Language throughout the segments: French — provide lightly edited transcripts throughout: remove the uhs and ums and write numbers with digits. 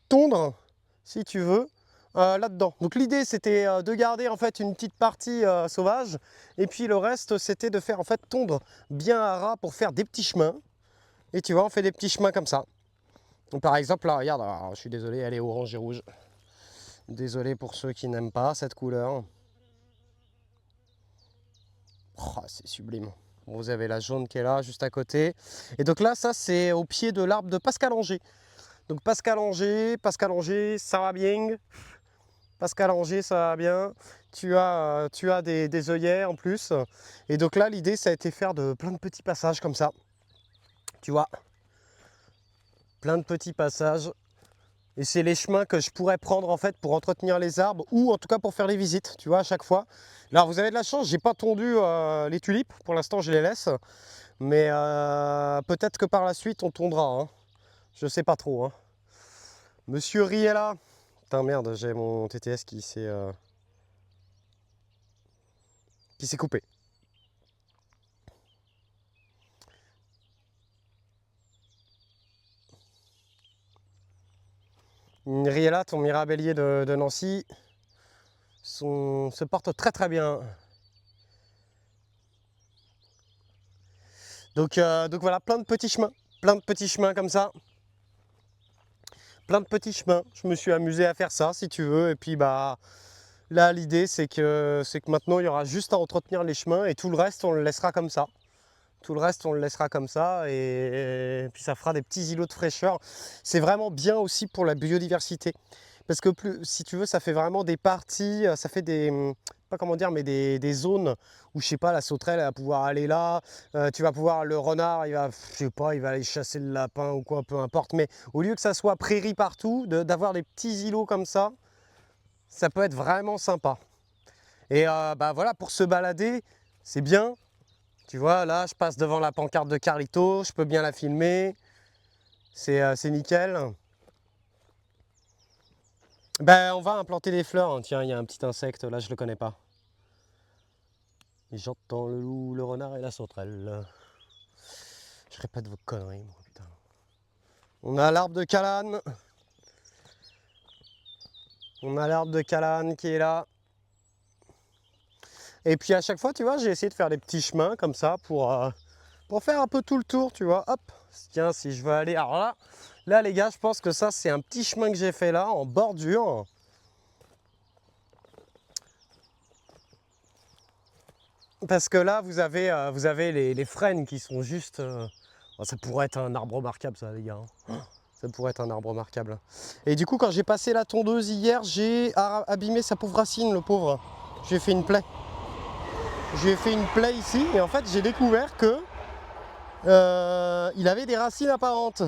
tondre, si tu veux, là-dedans. Donc l'idée c'était de garder en fait une petite partie sauvage, et puis le reste c'était de faire en fait tondre bien à ras pour faire des petits chemins. Et tu vois, on fait des petits chemins comme ça. Donc, par exemple, là, regarde, alors, je suis désolé, elle est orange et rouge. Désolé pour ceux qui n'aiment pas cette couleur. Oh, c'est sublime. Bon, vous avez la jaune qui est là, juste à côté. Et donc là, ça, c'est au pied de l'arbre de Pascal Anger. Donc Pascal Anger, ça va bien. Pascal Anger, ça va bien. Tu as des œillets en plus. Et donc là, l'idée, ça a été faire plein de petits passages comme ça. Tu vois, plein de petits passages. Et c'est les chemins que je pourrais prendre en fait pour entretenir les arbres, ou en tout cas pour faire les visites, tu vois, à chaque fois. Alors vous avez de la chance, j'ai pas tondu les tulipes, pour l'instant je les laisse. Mais peut-être que par la suite on tondra, hein. Je sais pas trop, hein. Monsieur Riella. Putain merde, j'ai mon TTS qui s'est coupé. Riella, ton mirabellier de Nancy, se porte très très bien. Donc voilà, plein de petits chemins comme ça. Plein de petits chemins. Je me suis amusé à faire ça, si tu veux. Et puis bah là, l'idée c'est que maintenant il y aura juste à entretenir les chemins, et tout le reste on le laissera comme ça. Tout le reste on le laissera comme ça, et puis ça fera des petits îlots de fraîcheur. C'est vraiment bien aussi pour la biodiversité. Parce que plus, si tu veux, ça fait vraiment des parties, ça fait pas comment dire, mais des zones où, je sais pas, la sauterelle elle va pouvoir aller là, tu vas pouvoir, le renard, il va, je sais pas, il va aller chasser le lapin ou quoi, peu importe. Mais au lieu que ça soit prairie partout, d'avoir des petits îlots comme ça peut être vraiment sympa. Et bah voilà, pour se balader, c'est bien. Tu vois, là, je passe devant la pancarte de Carlito, je peux bien la filmer, c'est nickel. Ben, on va implanter des fleurs, hein. Tiens, il y a un petit insecte, là, je le connais pas. Et j'entends le loup, le renard et la sauterelle. Je répète vos conneries, moi, putain. On a l'arbre de Calane. On a l'arbre de Calane qui est là. Et puis à chaque fois, tu vois, j'ai essayé de faire des petits chemins comme ça pour faire un peu tout le tour, tu vois. Hop, tiens, si je veux aller... Alors là, les gars, je pense que ça, c'est un petit chemin que j'ai fait là, en bordure. Parce que là, vous avez les frênes qui sont juste... oh, ça pourrait être un arbre remarquable, ça, les gars, hein. Ça pourrait être un arbre remarquable. Et du coup, quand j'ai passé la tondeuse hier, j'ai abîmé sa pauvre racine, le pauvre. J'ai fait une plaie. J'ai fait une plaie ici, et en fait, j'ai découvert que il avait des racines apparentes.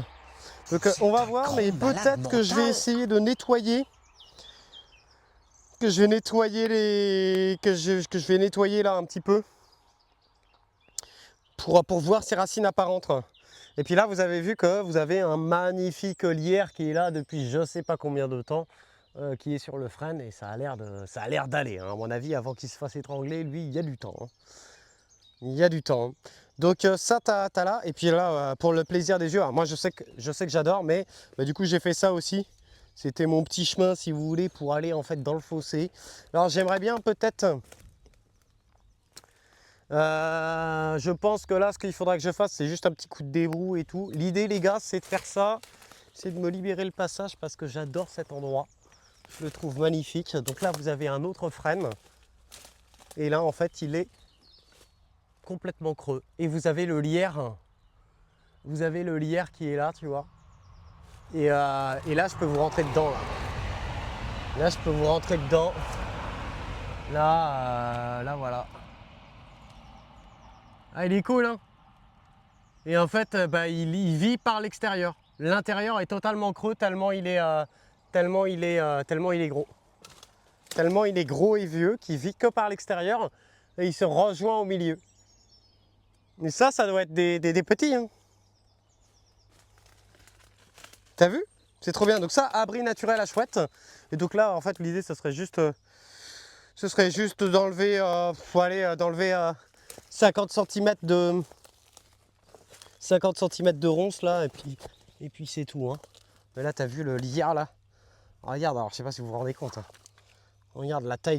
Donc on va voir, mais peut-être que je vais essayer de nettoyer. Que je vais nettoyer que je vais nettoyer là un petit peu. Pour voir ses racines apparentes. Et puis là, vous avez vu que vous avez un magnifique lierre qui est là depuis je ne sais pas combien de temps, qui est sur le frêne, et ça a l'air d'aller, hein. À mon avis, avant qu'il se fasse étrangler, lui, il y a du temps, hein. Il y a du temps. Donc ça, t'as là. Et puis là, pour le plaisir des yeux, alors moi je sais que j'adore, mais bah, du coup j'ai fait ça aussi. C'était mon petit chemin, si vous voulez, pour aller en fait dans le fossé. Alors j'aimerais bien peut-être... je pense que là, ce qu'il faudra que je fasse, c'est juste un petit coup de débrou et tout. L'idée, les gars, c'est de faire ça. C'est de me libérer le passage parce que j'adore cet endroit. Je le trouve magnifique. Donc là, vous avez un autre frêne. Et là, en fait, il est complètement creux. Et vous avez le lierre. Vous avez le lierre qui est là, tu vois. Et là, je peux vous rentrer dedans. Là, je peux vous rentrer dedans. Là, voilà. Ah, il est cool, hein. Et en fait, bah, il vit par l'extérieur. L'intérieur est totalement creux tellement il est, tellement il est gros. Tellement il est gros et vieux qu'il vit que par l'extérieur, et il se rejoint au milieu. Et ça doit être des petits, hein. T'as vu? C'est trop bien. Donc ça, abri naturel à chouette. Et donc là, en fait, l'idée, ce serait juste d'enlever, d'enlever 50 cm de 50 cm de ronces là, et puis c'est tout, hein. Mais là, t'as vu le lierre là? Regarde, alors je sais pas si vous vous rendez compte, hein. Regarde la taille